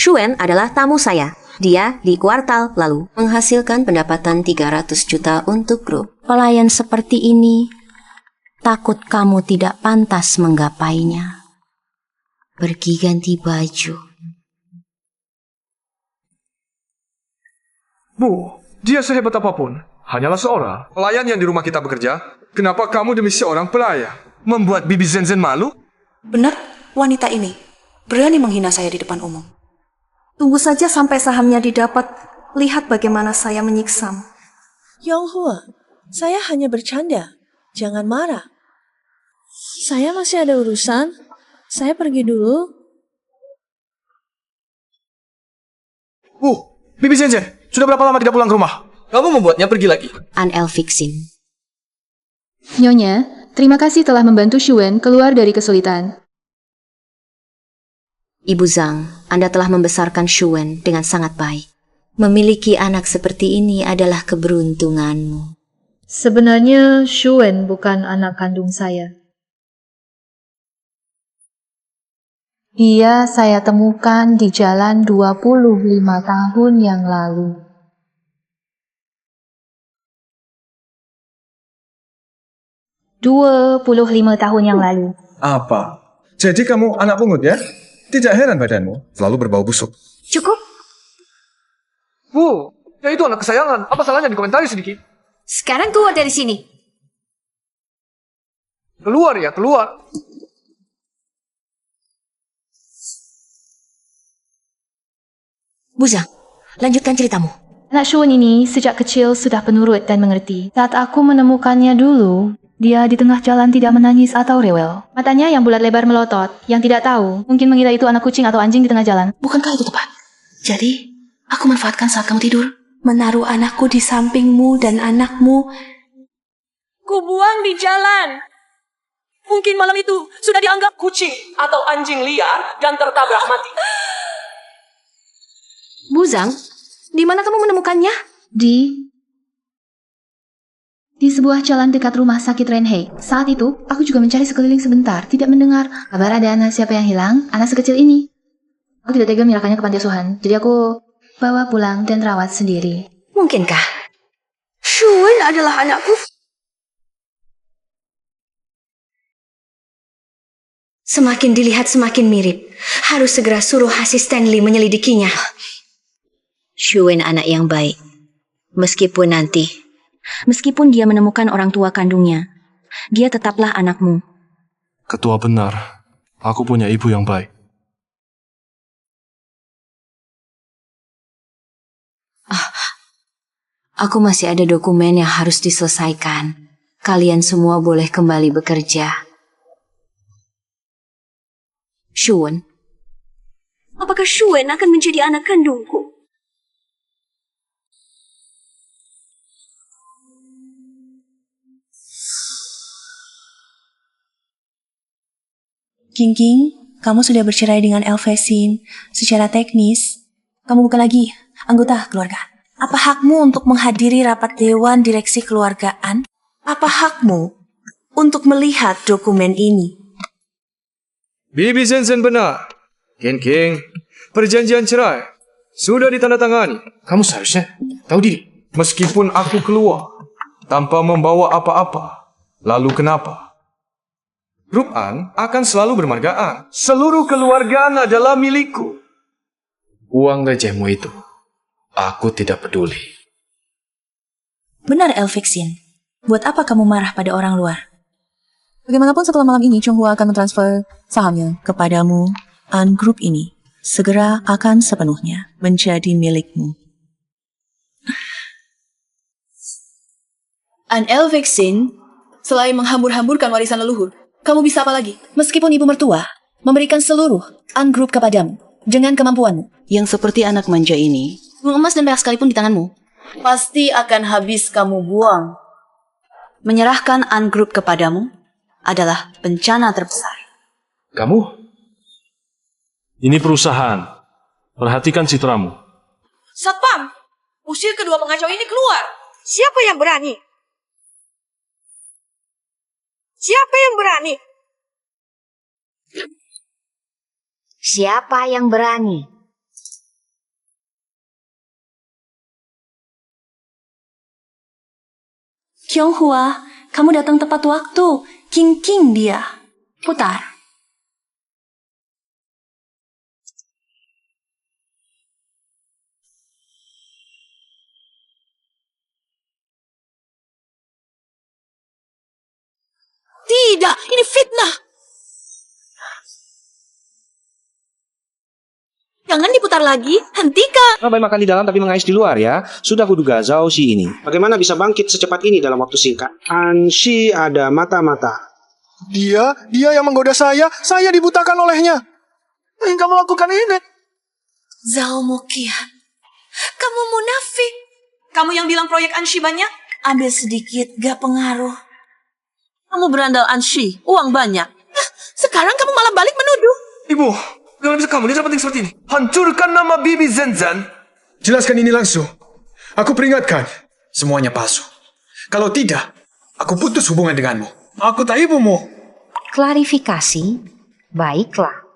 Shuen adalah tamu saya. Dia di kuartal lalu menghasilkan pendapatan 300 juta untuk grup. Pelayan seperti ini, takut kamu tidak pantas menggapainya. Pergi ganti baju. Bu, dia sehebat apapun, hanyalah seorang pelayan yang di rumah kita bekerja. Kenapa kamu demi seorang pelayan membuat Bibi Zhen malu? Benar, wanita ini berani menghina saya di depan umum. Tunggu saja sampai sahamnya didapat. Lihat bagaimana saya menyiksa. Yonghua, saya hanya bercanda. Jangan marah. Saya masih ada urusan. Saya pergi dulu. Bibi Zhen, sudah berapa lama tidak pulang ke rumah? Kamu membuatnya pergi lagi. An-El Fixin. Nyonya, terima kasih telah membantu Shuen keluar dari kesulitan. Ibu Zhang, Anda telah membesarkan Shuen dengan sangat baik. Memiliki anak seperti ini adalah keberuntunganmu. Sebenarnya Shuen bukan anak kandung saya. Dia saya temukan di jalan 25 tahun yang lalu. tahun yang lalu. Apa? Jadi kamu anak pungut ya? Tidak heran badanmu selalu berbau busuk. Cukup. Bu, ya itu anak kesayangan. Apa salahnya dikomentari sedikit? Sekarang keluar dari sini. Keluar ya, keluar. Bu Zhang, lanjutkan ceritamu. Anak Shuen ini sejak kecil sudah penurut dan mengerti. Saat aku menemukannya dulu, dia di tengah jalan tidak menangis atau rewel. Matanya yang bulat lebar melotot, yang tidak tahu, mungkin mengira itu anak kucing atau anjing di tengah jalan. Bukankah itu tepat? Jadi, aku manfaatkan saat kamu tidur. Menaruh anakku di sampingmu dan anakmu. Kubuang di jalan. Mungkin malam itu sudah dianggap kucing atau anjing liar dan tertabrak mati. Bu Zhang, di mana kamu menemukannya? Di sebuah jalan dekat rumah sakit Renhei. Saat itu, aku juga mencari sekeliling sebentar, tidak mendengar kabar ada anak siapa yang hilang, anak sekecil ini. Aku tidak tega menyerahkannya ke panti asuhan, jadi aku bawa pulang dan rawat sendiri. Mungkinkah Shuen adalah anakku? Semakin dilihat semakin mirip. Harus segera suruh asisten Lee menyelidikinya. Shuen anak yang baik. Meskipun dia menemukan orang tua kandungnya, dia tetaplah anakmu. Ketua benar. Aku punya ibu yang baik. Aku masih ada dokumen yang harus diselesaikan. Kalian semua boleh kembali bekerja. Shuen, apakah Shuen akan menjadi anak kandungku? King, kamu sudah bercerai dengan Elvesin. Secara teknis, kamu bukan lagi anggota keluarga. Apa hakmu untuk menghadiri rapat dewan direksi keluargaan? Apa hakmu untuk melihat dokumen ini? Bibi Zenzen benar. King, perjanjian cerai sudah ditandatangani. Kamu seharusnya tahu diri. Meskipun aku keluar tanpa membawa apa-apa, lalu kenapa? Grup An akan selalu bermargaan. Seluruh keluarga An adalah milikku. Uang recehmu itu, aku tidak peduli. Benar, Elvixin. Buat apa kamu marah pada orang luar? Bagaimanapun setelah malam ini, Chonghua akan mentransfer sahamnya kepadamu. An Group ini segera akan sepenuhnya menjadi milikmu. An Elvixin, selain menghambur-hamburkan warisan leluhur, kamu bisa apa lagi? Meskipun ibu mertua memberikan seluruh An Group kepadamu dengan kemampuanmu. Yang seperti anak manja ini, Uang emas dan perak sekalipun di tanganmu, pasti akan habis kamu buang. menyerahkan An Group kepadamu adalah bencana terbesar. Kamu? Ini perusahaan. Perhatikan citramu. Satpam, usir kedua pengacau ini keluar. Siapa yang berani? Siapa yang berani? Siapa yang berani? Chonghua, kamu datang tepat waktu. King dia. Putar. Tidak, ini fitnah. Jangan diputar lagi, hentikan. Ngapain makan di dalam tapi mengais di luar ya? Sudah kuduga Zhao Xi ini. Bagaimana bisa bangkit secepat ini dalam waktu singkat? An Shi ada mata-mata. Dia yang menggoda saya dibutakan olehnya. Hingga melakukan ini. Zhao Moqian, kamu munafik. Kamu yang bilang proyek Anshi banyak? Ambil sedikit, gak pengaruh. Kamu berandal Anshi, uang banyak. Sekarang kamu malah balik menuduh. Ibu, jangan bisa kamu lihat penting seperti ini. Hancurkan nama Bibi Zenzen. Jelaskan ini langsung. Aku peringatkan, semuanya palsu. Kalau tidak, aku putus hubungan denganmu. Aku tak ibumu. Klarifikasi? Baiklah.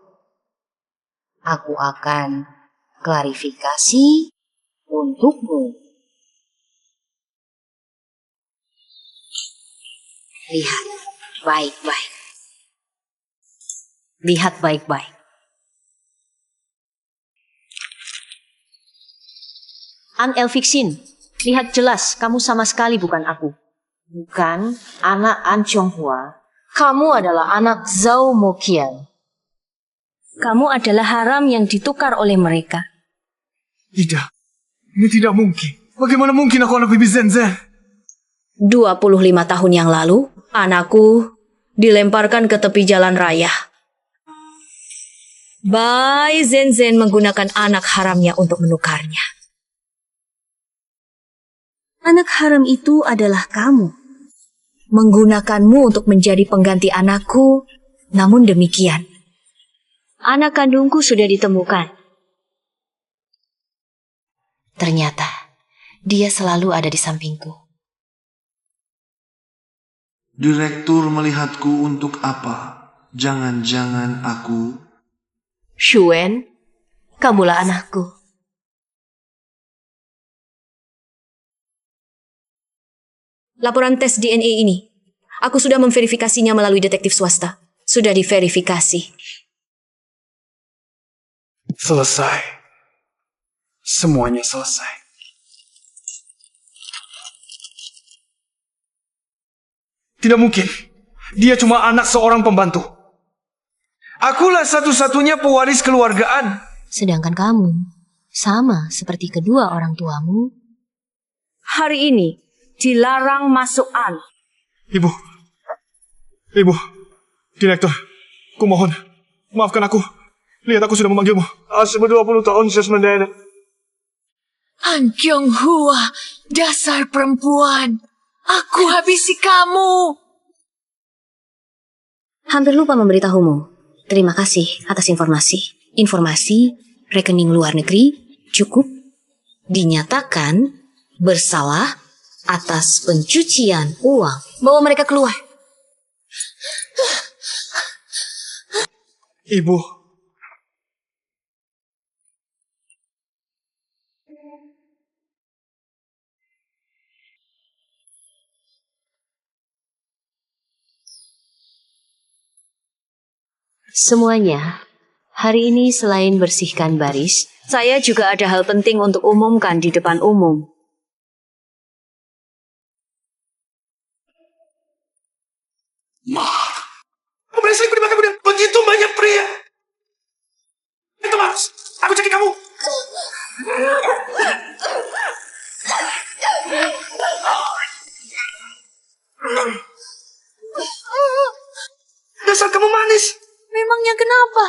Aku akan klarifikasi untukmu. Lihat baik-baik. Lihat baik-baik. An Elvixin, lihat jelas kamu sama sekali bukan aku. Bukan anak An Chonghua. Kamu adalah anak Zhao Moqian. Kamu adalah haram yang ditukar oleh mereka. Tidak, ini tidak mungkin. Bagaimana mungkin aku anak Bibi Zenzen? 25 tahun yang lalu, anakku dilemparkan ke tepi jalan raya. Bai Zenzen menggunakan anak haramnya untuk menukarnya. Anak haram itu adalah kamu. Menggunakanmu untuk menjadi pengganti anakku, namun demikian. Anak kandungku sudah ditemukan. Ternyata, dia selalu ada di sampingku. Direktur melihatku untuk apa? Jangan-jangan aku... Shuen, kamulah anakku. Laporan tes DNA ini, aku sudah memverifikasinya melalui detektif swasta. Sudah diverifikasi. Selesai. Semuanya selesai. Tidak mungkin. Dia cuma anak seorang pembantu. Akulah satu-satunya pewaris keluargaan. Sedangkan kamu, sama seperti kedua orang tuamu. Hari ini dilarang masuk An. Ibu, Direktur, kumohon, maafkan aku. Lihat aku sudah memanggilmu. Asal 20 tahun saya sebenarnya. Han Kyung-hwa, dasar perempuan. Aku habisi kamu. Hampir lupa memberitahumu. Terima kasih atas informasi. Informasi rekening luar negeri cukup dinyatakan bersalah atas pencucian uang. Bawa mereka keluar. Ibu. Semuanya, hari ini selain bersihkan baris, saya juga ada hal penting untuk umumkan di depan umum. Berselingkuh di belakang dan begitu banyak pria. Itu Mas, aku cari kamu. Dasar kamu manis. Memangnya kenapa?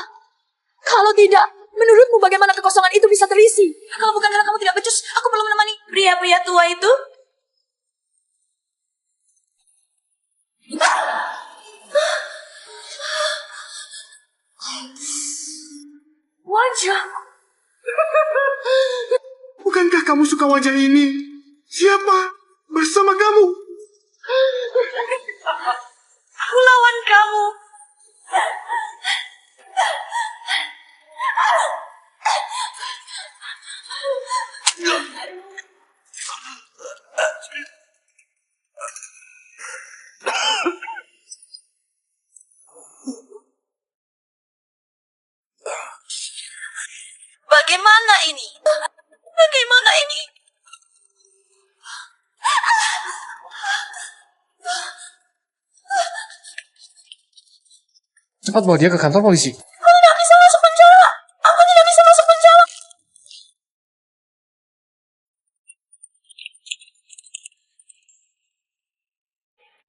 Kalau tidak, menurutmu bagaimana kekosongan itu bisa terisi? Kalau bukan karena kamu tidak becus, aku perlu menemani pria-pria tua itu. Wajah. Bukankah kamu suka wajah ini? Siapa bersama kamu? Aku lawan kamu. Bagaimana ini? Bagaimana ini? Cepat bawa dia ke kantor polisi. Aku tidak bisa masuk penjara. Aku tidak bisa masuk penjara.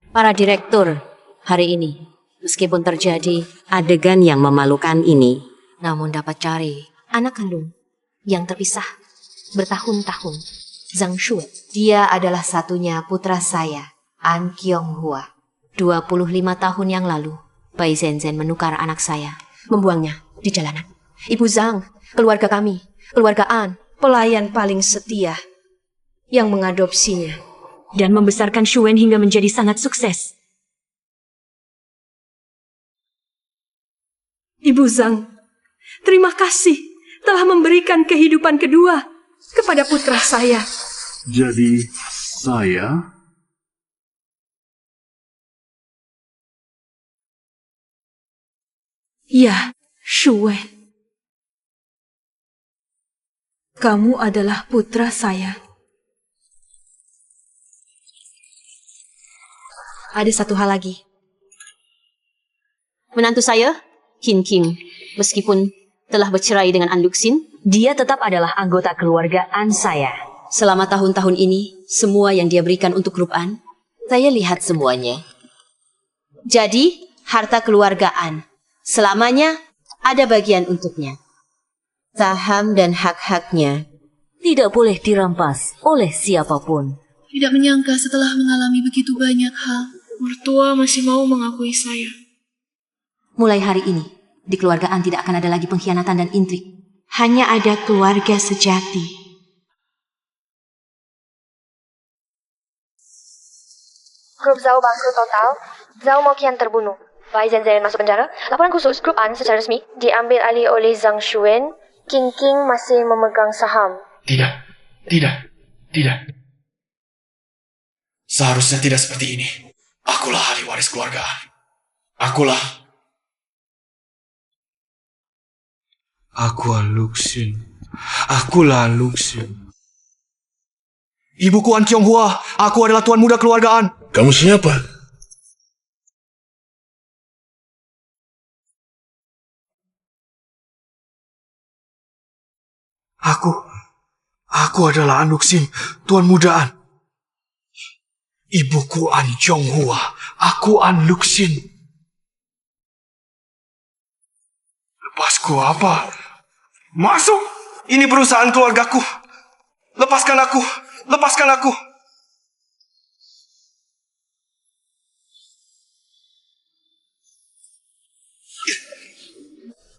Para direktur, hari ini, meskipun terjadi adegan yang memalukan ini, namun dapat cari anak kandung yang terpisah bertahun-tahun, Zhang Shue. Dia adalah satunya putra saya, An Kyung-hwa. 25 tahun yang lalu, Bai Zhenzen menukar anak saya, membuangnya di jalanan. Ibu Zhang, keluarga kami, keluarga An, pelayan paling setia yang mengadopsinya dan membesarkan Shuen hingga menjadi sangat sukses. Ibu Zhang, terima kasih telah memberikan kehidupan kedua kepada putra saya. Jadi, saya... Ya, Shuen. Kamu adalah putra saya. Ada satu hal lagi. Menantu saya, Hin Kim, meskipun telah bercerai dengan An Duxin, dia tetap adalah anggota keluarga An saya. Selama tahun-tahun ini, semua yang dia berikan untuk grup An, saya lihat semuanya. Jadi, harta keluarga An, selamanya ada bagian untuknya. Saham dan hak-haknya tidak boleh dirampas oleh siapapun. Tidak menyangka setelah mengalami begitu banyak hal, mertua masih mau mengakui saya. Mulai hari ini, di keluarga An tidak akan ada lagi pengkhianatan dan intrik. Hanya ada keluarga sejati. Grup Zhao bangkrut total. Zhao mau kian terbunuh. Bai Zhenzen masuk penjara. Laporan khusus grup An secara resmi diambil alih oleh Zhang Shuen. King masih memegang saham. Tidak. Seharusnya tidak seperti ini. Akulah ahli waris keluarga An. Akulah Akulah Luxin. Akulah Luxin. Ibuku An Kyonghua. Aku adalah tuan muda keluarga An. Kamu siapa? Aku adalah An Luxin, tuan muda An. Ibuku An Kyonghua. Aku An Luxin. Lepasku apa? Masuk! Ini perusahaan keluargaku. Lepaskan aku. Lepaskan aku.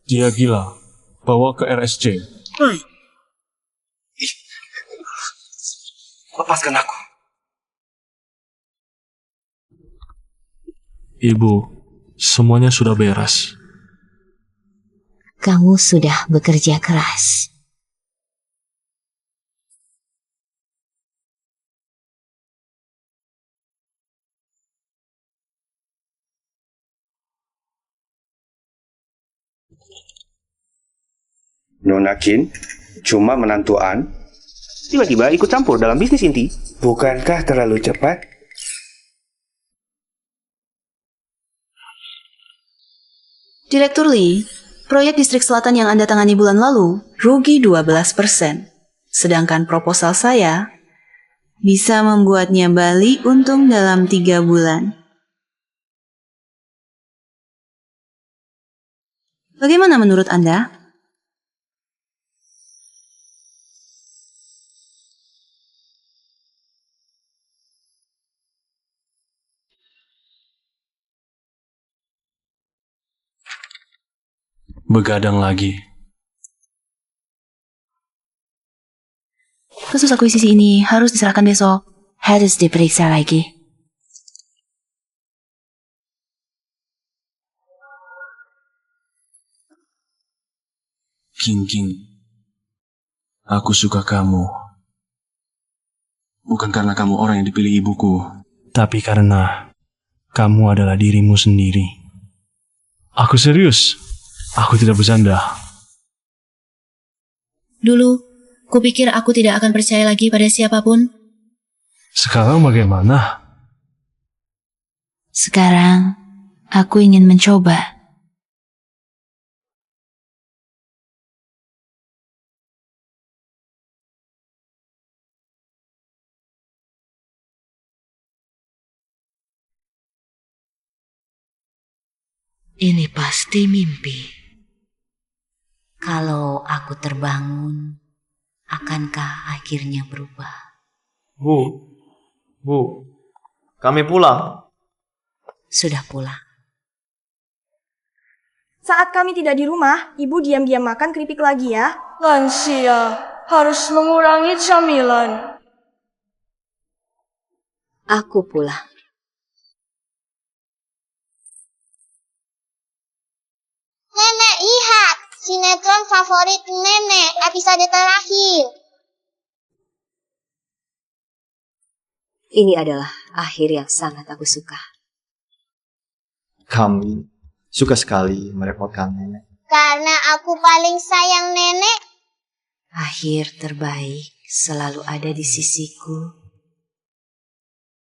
Dia gila. Bawa ke RSC. Lepaskan aku. Ibu, semuanya sudah beres. Kamu sudah bekerja keras. Nona Qin, cuma menantu An, tiba-tiba ikut campur dalam bisnis inti. Bukankah terlalu cepat? Direktur Lee, proyek distrik selatan yang Anda tangani bulan lalu rugi 12%. Sedangkan proposal saya bisa membuatnya balik untung dalam 3 bulan. Bagaimana menurut Anda? Begadang lagi. Kasus akuisisi ini harus diserahkan besok. Harus diperiksa lagi. King, aku suka kamu. Bukan karena kamu orang yang dipilih ibuku, tapi karena kamu adalah dirimu sendiri. Aku serius. Aku tidak bercanda. Dulu, kupikir aku tidak akan percaya lagi pada siapapun. Sekarang bagaimana? Sekarang, aku ingin mencoba. Ini pasti mimpi. Kalau aku terbangun, akankah akhirnya berubah? Bu, kami pulang. Sudah pulang. Saat kami tidak di rumah, ibu diam-diam makan keripik lagi ya. Lansia harus mengurangi camilan. Aku pulang. Nenek, lihat! Sinetron favorit Nenek, episode terakhir. Ini adalah akhir yang sangat aku suka. Kami suka sekali merepotkan Nenek. Karena aku paling sayang Nenek. Akhir terbaik selalu ada di sisiku.